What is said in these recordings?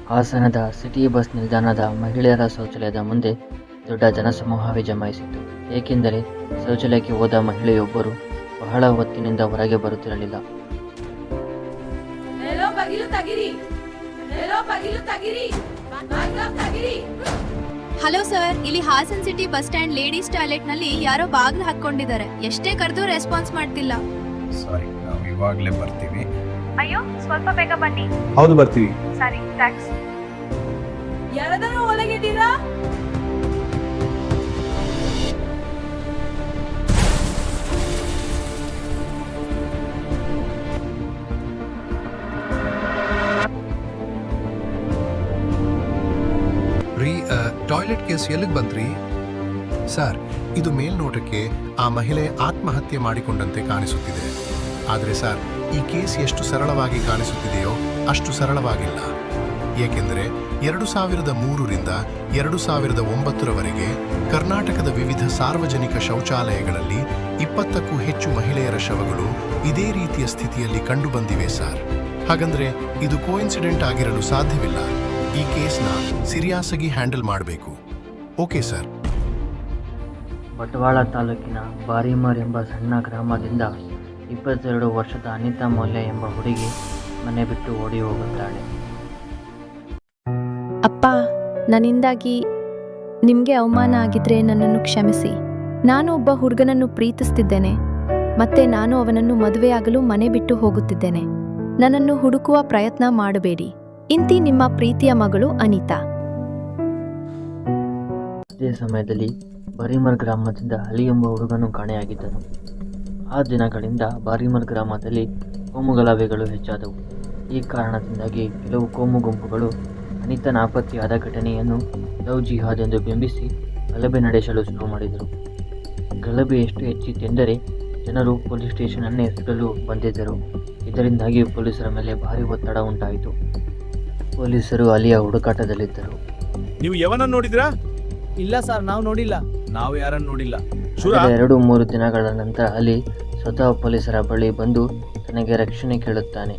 ಹಾಸನದ city bus ನಿಲ್ದಾಣದ ಮಹಿಳೆಯರ ಶೌಚಾಲಯದ ಮುಂದೆ ದೊಡ್ಡ ಜನಸಮೂಹವೇ ಜಮಾಯಿಸಿತು. ಏಕೆಂದರೆ ಶೌಚಾಲಯಕ್ಕೆ ಹೋದ ಮಹಿಳೆಯೊಬ್ಬರು ಬಹಳ ಹೊತ್ತಿನಿಂದ ಹೊರಗೆ ಬರುತ್ತಿರಲಿಲ್ಲ. ಹಲೋ ಸರ್, ಇಲ್ಲಿ Hassan city bus stand ladies toilet ನಲ್ಲಿ ಯಾರೋ ಬಾಗಿಲು ಹಾಕೊಂಡಿದ್ದಾರೆ. ಎಷ್ಟೇ ಕರೆದು ರೆಸ್ಪಾನ್ಸ್ ಮಾಡ್ತಿಲ್ಲ. ಸಾರಿ, ನಾವು ಇವಾಗಲೇ ಬರ್ತೀವಿ. ಅಯ್ಯೋ, ಸ್ವಲ್ಪ ಬೇಗ ಬನ್ನಿ. ಹೌದು, ಬರ್ತೀವಿ. ಸರಿ, ಥ್ಯಾಂಕ್ಸ್. ಯಾರಾದರೂ ಒಳಗಿದ್ದೀರಾ? ಟಾಯ್ಲೆಟ್ ಕೇಸ್ ಎಲ್ಲಿಗೆ ಬಂದ್ರಿ? ಸರ್, ಇದು ಮೇಲ್ನೋಟಕ್ಕೆ ಆ ಮಹಿಳೆ ಆತ್ಮಹತ್ಯೆ ಮಾಡಿಕೊಂಡಂತೆ ಕಾಣಿಸುತ್ತಿದೆ. ಆದರೆ ಸರ್, ಈ ಕೇಸ್ ಎಷ್ಟು ಸರಳವಾಗಿ ಕಾಣಿಸುತ್ತಿದೆಯೋ ಅಷ್ಟು ಸರಳವಾಗಿಲ್ಲ. ಏಕೆಂದರೆ 2003ರಿಂದ 2009ರವರೆಗೆ ಕರ್ನಾಟಕದ ವಿವಿಧ ಸಾರ್ವಜನಿಕ ಶೌಚಾಲಯಗಳಲ್ಲಿ 20ಕ್ಕೂ ಹೆಚ್ಚು ಮಹಿಳೆಯರ ಶವಗಳು ಇದೇ ರೀತಿಯ ಸ್ಥಿತಿಯಲ್ಲಿ ಕಂಡುಬಂದಿವೆ ಸರ್. ಹಾಗಂದ್ರೆ ಇದು ಕೋಇನ್ಸಿಡೆಂಟ್ ಆಗಿರಲು ಸಾಧ್ಯವಿಲ್ಲ. ಈ ಕೇಸ್ನ ಸಿರಿಯಾಸಾಗಿ ಹ್ಯಾಂಡಲ್ ಮಾಡಬೇಕು. Okay sir. ಬಂಟ್ವಾಳ ತಾಲೂಕಿನ ಬಾರಿಮರ್ ಎಂಬ ಸಣ್ಣ ಗ್ರಾಮದಿಂದ 22 ವರ್ಷದ ಅನಿತಾ ಮೌಲ್ಯ ಎಂಬ ಹುಡುಗಿ ಮನೆ ಬಿಟ್ಟು ಓಡಿ ಹೋಗುತ್ತಾಳೆ. ಅಪ್ಪ, ನನ್ನಿಂದಾಗಿ ನಿಮಗೆ ಅವಮಾನ ಆಗಿದ್ರೆ ನನ್ನನ್ನು ಕ್ಷಮಿಸಿ. ನಾನು ಒಬ್ಬ ಹುಡುಗನನ್ನು ಪ್ರೀತಿಸ್ತಿದ್ದೇನೆ. ಮತ್ತೆ ನಾನು ಅವನನ್ನು ಮದುವೆಯಾಗಲು ಮನೆ ಬಿಟ್ಟು ಹೋಗುತ್ತಿದ್ದೇನೆ. ನನ್ನನ್ನು ಹುಡುಕುವ ಪ್ರಯತ್ನ ಮಾಡಬೇಡಿ. ಇಂತಿ ನಿಮ್ಮ ಪ್ರೀತಿಯ ಮಗಳು ಅನಿತಾ. ಅದೇ ಸಮಯದಲ್ಲಿ ಬಾರಿಮರ್ ಗ್ರಾಮದಿಂದ ಅಲಿ ಎಂಬ ಹುಡುಗನು ಕಾಣೆಯಾಗಿದ್ದನು. ಆ ದಿನಗಳಿಂದ ಬಾರಿಮರ್ ಗ್ರಾಮದಲ್ಲಿ ಕೋಮುಗಲಭೆಗಳು ಹೆಚ್ಚಾದವು. ಈ ಕಾರಣದಿಂದಾಗಿ ಕೆಲವು ಕೋಮು ಗುಂಪುಗಳು ಅನಿತಾ ನಾಪತ್ತೆಯಾದ ಘಟನೆಯನ್ನು ಲವ್ ಜಿಹಾದ್ ಎಂದು ಬಿಂಬಿಸಿ ಗಲಭೆ ನಡೆಸಲು ಶುರು ಮಾಡಿದರು. ಗಲಭೆ ಎಷ್ಟು ಹೆಚ್ಚಿತೆಂದರೆ ಜನರು ಪೊಲೀಸ್ ಸ್ಟೇಷನನ್ನೇ ಸುಡಲು ಬಂದಿದ್ದರು. ಇದರಿಂದಾಗಿ ಪೊಲೀಸರ ಮೇಲೆ ಭಾರಿ ಒತ್ತಡ ಉಂಟಾಯಿತು. ಪೊಲೀಸರು ಅಲಿಯ ಹುಡುಕಾಟದಲ್ಲಿದ್ದರು. ನೀವು ಯವನನ್ನು ನೋಡಿದ್ರಾ? ಇಲ್ಲ ಸರ್, ನಾವು ನೋಡಿಲ್ಲ. ನಾವು ಯಾರನ್ನು ನೋಡಿಲ್ಲ. 2-3 ದಿನಗಳ ನಂತರ ಅಲಿ ಸ್ವತಃ ಪೊಲೀಸರ ಬಳಿ ಬಂದು ತನಗೆ ರಕ್ಷಣೆ ಕೇಳುತ್ತಾನೆ.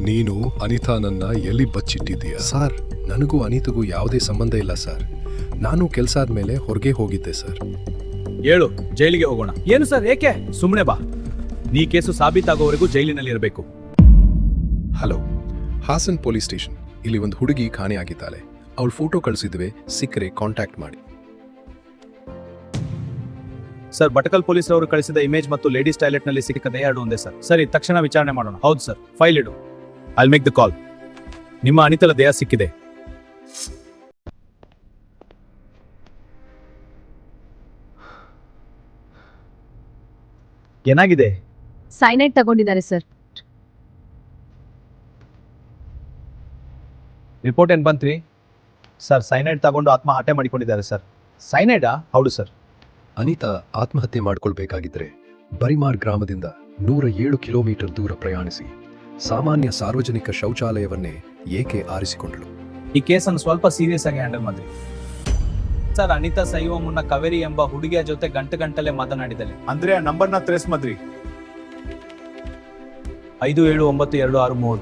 ನೀನು ಅನಿತಾನನ್ನ ಎಲ್ಲಿ ಬಚ್ಚಿಟ್ಟಿದ್ದೀಯಾ? ಸರ್, ನನಗೂ ಅನಿತಗೂ ಯಾವುದೇ ಸಂಬಂಧ ಇಲ್ಲ ಸರ್. ನಾನು ಕೆಲಸ ಆದ್ಮೇಲೆ ಹೊರಗೆ ಹೋಗಿದ್ದೆ ಸರ್. ಹೇಳು, ಜೈಲಿಗೆ ಹೋಗೋಣ. ಏನು ಸರ್, ಏಕೆ? ಸುಮ್ಮನೆ ಬಾ. ನೀ ಕೇಸು ಸಾಬೀತಾಗೋವರೆಗೂ ಜೈಲಿನಲ್ಲಿ ಇರಬೇಕು. Hello, Hassan police station. ಇಲ್ಲಿ ಒಂದು ಹುಡುಗಿ ಕಾಣೆಯಾಗಿದ್ದಾಳೆ. ಅವಳ ಫೋಟೋ ಕಳಿಸಿದ್ವಿ. ಸಿಕ್ಕರೆ ಕಾಂಟ್ಯಾಕ್ಟ್ ಮಾಡಿ. ಸರ್, ಬಟಕಲ್ ಪೊಲೀಸ್ ಅವರು ಕಳಿಸಿದ ಇಮೇಜ್ ಮತ್ತು ಲೇಡೀಸ್ ಟಾಯ್ಲೆಟ್ ನಲ್ಲಿ ಸಿಕ್ಕದೆ ಎರಡು ಒಂದೇ ಸರ್. ಸರಿ, ತಕ್ಷಣ ವಿಚಾರಣೆ ಮಾಡೋಣ. ಹೌದು ಸರ್, ಫೈಲ್ ಇಡು. I make the call. ನಿಮ್ಮ ಅನಿತಳ ದೇಹ ಸಿಕ್ಕಿದೆ. ಏನಾಗಿದೆ? ಸೈನೈಡ್ ತಗೊಂಡಿದ್ದಾರೆ ಸರ್. ರಿಪೋರ್ಟ್ ಏನ್ ಬಂತ್ರಿ? ಸರ್, ಸೈನೈಡ್ ತಗೊಂಡು ಆತ್ಮಹತ್ಯೆ ಮಾಡಿಕೊಂಡಿದ್ದಾರೆ ಸರ್. ಸೈನೈಡಾ? ಹೌದು ಸರ್. ಅನಿತಾ ಆತ್ಮಹತ್ಯೆ ಮಾಡ್ಕೊಳ್ಬೇಕಾಗಿದ್ರೆ ಬರಿಮಾರ್ ಗ್ರಾಮದಿಂದ 107 ಕಿಲೋಮೀಟರ್ ದೂರ ಪ್ರಯಾಣಿಸಿ ಸಾಮಾನ್ಯ ಸಾರ್ವಜನಿಕ ಶೌಚಾಲಯವನ್ನೇ ಏಕೆ ಆರಿಸಿಕೊಂಡಳು? ಈ ಕೇಸನ್ನು ಸ್ವಲ್ಪ ಸೀರಿಯಸ್ ಆಗಿ ಹ್ಯಾಂಡಲ್ ಮಾಡಿ ಸರ್. ಅನಿತಾ ಸಾಯುವ ಮುನ್ನ ಕಾವೇರಿ ಎಂಬ ಹುಡುಗಿಯ ಜೊತೆ ಗಂಟಲೆ ಮಾತನಾಡಿದಲ್ಲಿ. ಅಂದ್ರೆ ಆ ನಂಬರ್ನ ಟ್ರೇಸ್ ಮಾಡ್ರಿ. 579263.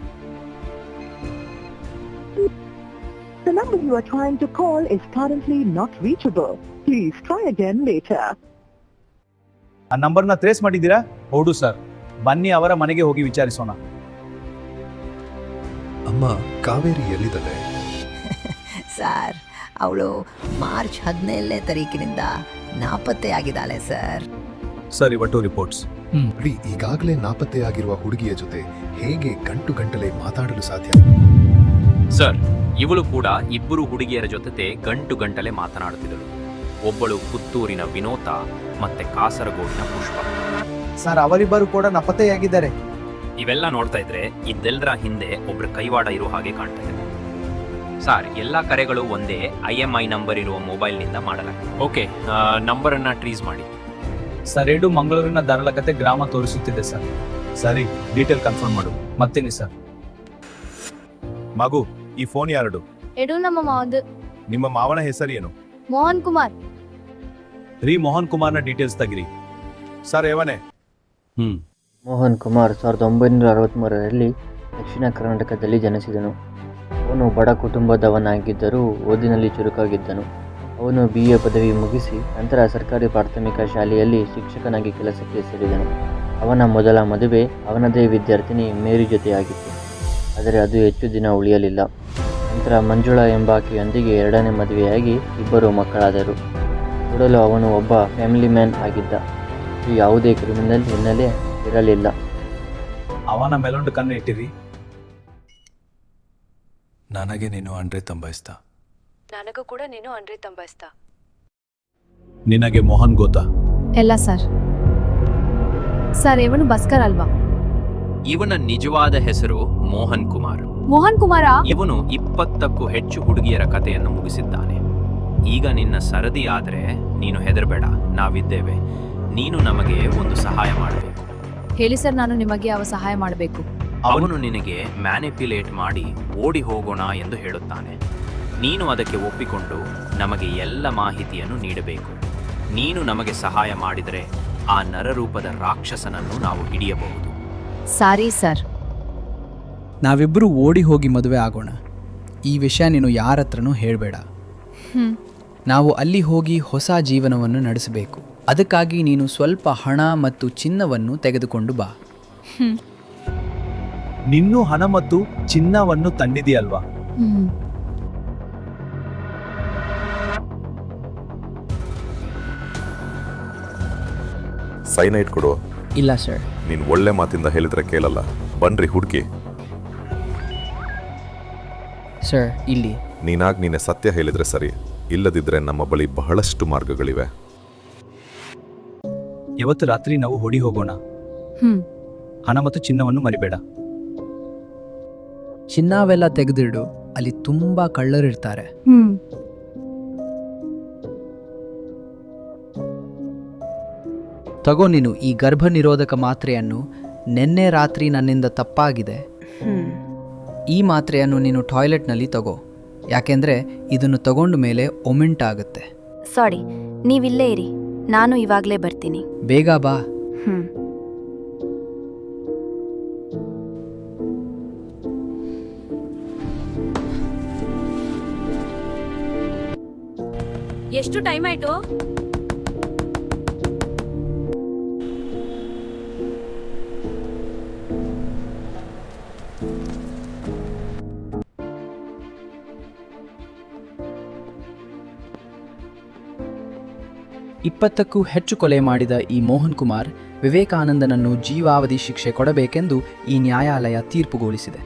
The number you are trying to call is currently not reachable. Please try again later. ಆ ನಂಬರ್ನ ಟ್ರೇಸ್ ಮಾಡಿದ್ದೀರಾ? ಹೌದು ಸರ್. ಬನ್ನಿ ಅವರ ಮನೆಗೆ ಹೋಗಿ ವಿಚಾರಿಸೋಣ. ಅಮ್ಮ, ಕಾವೇರಿ ಎಲ್ಲಿದ್ದಾಳೆ? ಸರ್, ಅವಳು ಮಾರ್ಚ್ 17ನೇ ತಾರೀಕಿನಿಂದ ನಾಪತ್ತೆಯಾಗಿದ್ದಾಳೆ ಸರ್. ಸರ್, ಇವತ್ತು ರಿಪೋರ್ಟ್ಸ್. ಈಗಾಗಲೇ ನಾಪತ್ತೆಯಾಗಿರುವ ಹುಡುಗಿಯ ಜೊತೆ ಹೇಗೆ ಗಂಟಲೆ ಮಾತಾಡಲು ಸಾಧ್ಯ? ಸರ್, ಇವಳು ಕೂಡ ಇಬ್ಬರು ಹುಡುಗಿಯರ ಜೊತೆ ಗಂಟಲೆ ಮಾತನಾಡುತ್ತಿದ್ದಳು. ಒಬ್ಬಳು ಪುತ್ತೂರಿನ ವಿನೋತಾ ಮತ್ತೆ ಕಾಸರಗೋಡಿನ ಪುಷ್ಪ. ಸರ್, ಅವರಿಬ್ಬರು ಕೂಡ ನಾಪತ್ತೆಯಾಗಿದ್ದಾರೆ. ಇವೆಲ್ಲ ನೋಡ್ತಾ ಇದ್ರೆ ಇದೆಲ್ಲರ ಹಿಂದೆ ಒಬ್ರ ಕೈವಾಡ ಇರೋ ಹಾಗೆ ಕಾಣ್ತಾ ಇದೆ. ಸರ್, ಎಲ್ಲಾ ಕರೆಗಳು ಒಂದೇ IMI ನಂಬರ್ ಇರುವ ಮೊಬೈಲ್ನಿಂದ ಮಾಡಲಾಗಿದೆ. ಓಕೆ, ನಂಬರ್ ಅನ್ನ ಟ್ರೀಸ್ ಮಾಡಿ. ಸರ್, 2 ಮಂಗಳೂರಿನ ದರಲಕತೆ ಗ್ರಾಮ ತೋರಿಸುತ್ತಿದೆ ಸರ್. ಸರಿ, ಡೀಟೇಲ್ ಕನ್ಫರ್ಮ್ ಮಾಡು. ಮತ್ತೇನಿ ಸರ್. ಮಗು, ಈ ಫೋನ್ ಯಾರದು? ಎಡು ನಮ್ಮ ಮಾವಂದು. ನಿಮ್ಮ ಮಾವನ ಹೆಸರು ಏನು? ಮೋಹನ್ ಕುಮಾರ್. ಮೋಹನ್ ಕುಮಾರ್ನ ಡೀಟೇಲ್ಸ್ ತೆಗಿರಿ. ಸರ್, ಏವನೇ? ಮೋಹನ್ ಕುಮಾರ್ 1963ರಲ್ಲಿ ದಕ್ಷಿಣ ಕರ್ನಾಟಕದಲ್ಲಿ ಜನಿಸಿದನು. ಅವನು ಬಡ ಕುಟುಂಬದವನಾಗಿದ್ದರೂ ಓದಿನಲ್ಲಿ ಚುರುಕಾಗಿದ್ದನು. ಅವನು BA ಪದವಿ ಮುಗಿಸಿ ನಂತರ ಸರ್ಕಾರಿ ಪ್ರಾಥಮಿಕ ಶಾಲೆಯಲ್ಲಿ ಶಿಕ್ಷಕನಾಗಿ ಕೆಲಸಕ್ಕೆ ಸೇರಿದನು. ಅವನ ಮೊದಲ ಮದುವೆ ಅವನದೇ ವಿದ್ಯಾರ್ಥಿನಿ ಮೇರಿ ಜೊತೆಯಾಗಿತ್ತು. ಆದರೆ ಅದು ಹೆಚ್ಚು ದಿನ ಉಳಿಯಲಿಲ್ಲ. ನಂತರ ಮಂಜುಳಾ ಎಂಬಾಕೆಯೊಂದಿಗೆ ಎರಡನೇ ಮದುವೆಯಾಗಿ ಇಬ್ಬರು ಮಕ್ಕಳಾದರು. ನೋಡಲು ಅವನು ಒಬ್ಬ ಫ್ಯಾಮಿಲಿ ಮ್ಯಾನ್ ಆಗಿದ್ದ. ಯಾವುದೇ ಕ್ರಿಮಿನಲ್ ಹಿನ್ನೆಲೆ ಇರಲಿಲ್ಲ. ಅವನ ಮೇಲೊಂದು ಕಣ್ಣು ಇಟ್ಟಿರಿ. ನನಗೆ ನೀನು ಅಂಡ್ರೆ ತಂಬಾಯಿಸ್ತ. ನನಗೂ ಕೂಡ ನೀನು ಅಂಡ್ರೆ ತಂಬಾಯಿಸ್ತ. ನಿನಗೆ ಮೋಹನ್ ಗೊತ್ತಾ? ಎಲ್ಲ ಸರ್. ಸರ್ ಇವನು ಬಸ್ಕರ್ ಅಲ್ವಾ? ಇವನ ನಿಜವಾದ ಹೆಸರು ಮೋಹನ್ ಕುಮಾರ್. ಮೋಹನ್ ಕುಮಾರ? ಇವನು 20ಕ್ಕೂ ಹೆಚ್ಚು ಹುಡುಗಿಯರ ಕಥೆಯನ್ನು ಮುಗಿಸಿದ್ದಾನೆ. ಈಗ ನಿನ್ನ ಸರದಿ ಆದ್ರೆ ನೀನು ಹೆದರಬೇಡ, ನಾವಿದ್ದೇವೆ. ನೀನು ನಮಗೆ ಒಂದು ಸಹಾಯ ಮಾಡಬೇಕು. ಹೇಳಿ ಸರ್, ನಾನು ನಿಮಗೆ ಯಾವ ಸಹಾಯ ಮಾಡಬೇಕು? ಅವನು ನಿನಗೆ ಮ್ಯಾನಿಪ್ಯುಲೇಟ್ ಮಾಡಿ ಓಡಿ ಹೋಗೋಣ ಎಂದು ಹೇಳುತ್ತಾನೆ. ನೀನು ಅದಕ್ಕೆ ಒಪ್ಪಿಕೊಂಡು ನಮಗೆ ಎಲ್ಲ ಮಾಹಿತಿಯನ್ನು ನೀಡಬೇಕು. ನೀನು ನಮಗೆ ಸಹಾಯ ಮಾಡಿದರೆ ಆ ನರರೂಪದ ರಾಕ್ಷಸನನ್ನು ನಾವು ಹಿಡಿಯಬಹುದು. Sorry sir. ನಾವಿಬ್ಬರು ಓಡಿ ಹೋಗಿ ಮದುವೆ ಆಗೋಣ. ಈ ವಿಷಯ ನೀನು ಯಾರ ಹತ್ರನೂ ಹೇಳಬೇಡ. ನಾವು ಅಲ್ಲಿ ಹೋಗಿ ಹೊಸ ಜೀವನವನ್ನು ನಡೆಸಬೇಕು. ಅದಕ್ಕಾಗಿ ನೀನು ಸ್ವಲ್ಪ ಹಣ ಮತ್ತು ಚಿನ್ನವನ್ನು ತೆಗೆದುಕೊಂಡು ಬಾ. ನಿನ್ನೂ ಹಣ ಮತ್ತು ಚಿನ್ನವನ್ನು ತಂದಿದೆಯಲ್ವಾ? ಸೈನೈಟ್ ಕೊಡು. ಇಲ್ಲ ಸರ್. ನೀನು ಒಳ್ಳೆ ಮಾತಿಂದ ಹೇಳಿದ್ರೆ ಕೇಳಲ್ಲ. ಬನ್ರಿ ಹುಡುಕಿ. ಸರ್ ಇಲ್ಲಿ. ನೀನೇ ಸತ್ಯ ಹೇಳಿದ್ರೆ ಸರಿ, ಇಲ್ಲದಿದ್ರೆ ನಮ್ಮ ಬಳಿ ಬಹಳಷ್ಟು ಮಾರ್ಗಗಳಿವೆ. ಇವತ್ತು ರಾತ್ರಿ ನಾವು ಹೊಡಿ ಹೋಗೋಣ. ಹಣ ಮತ್ತು ಚಿನ್ನವನ್ನು ಮರಿಬೇಡ. ಚಿನ್ನವೆಲ್ಲ ತೆಗೆದಿಡು, ಅಲ್ಲಿ ತುಂಬಾ ಕಳ್ಳರಿರ್ತಾರೆ. ತಗೋ ನೀನು ಈ ಗರ್ಭ ನಿರೋಧಕ ಮಾತ್ರೆಯನ್ನು. ನಿನ್ನೆ ರಾತ್ರಿ ನನ್ನಿಂದ ತಪ್ಪಾಗಿದೆ. ಈ ಮಾತ್ರೆಯನ್ನು ನೀನು ಟಾಯ್ಲೆಟ್ನಲ್ಲಿ ತಗೋ, ಯಾಕೆಂದ್ರೆ ಇದನ್ನು ತಗೊಂಡ ಮೇಲೆ ಒಮಿಂಟ್ ಆಗುತ್ತೆ. ಸಾರಿ, ನೀವಿಲ್ಲೇ ಇರಿ, ನಾನು ಇವಾಗಲೇ ಬರ್ತೀನಿ. ಬೇಗ ಬಾ. ಎಷ್ಟು ಟೈಮ್ ಆಯ್ತು? ಇಪ್ಪತ್ತಕ್ಕೂ ಹೆಚ್ಚು ಕೊಲೆ ಮಾಡಿದ ಈ ಮೋಹನ್ ಕುಮಾರ್ ವಿವೇಕಾನಂದನನ್ನು ಜೀವಾವಧಿ ಶಿಕ್ಷೆ ಕೊಡಬೇಕೆಂದು ಈ ನ್ಯಾಯಾಲಯ ತೀರ್ಪುಗೊಳಿಸಿದೆ.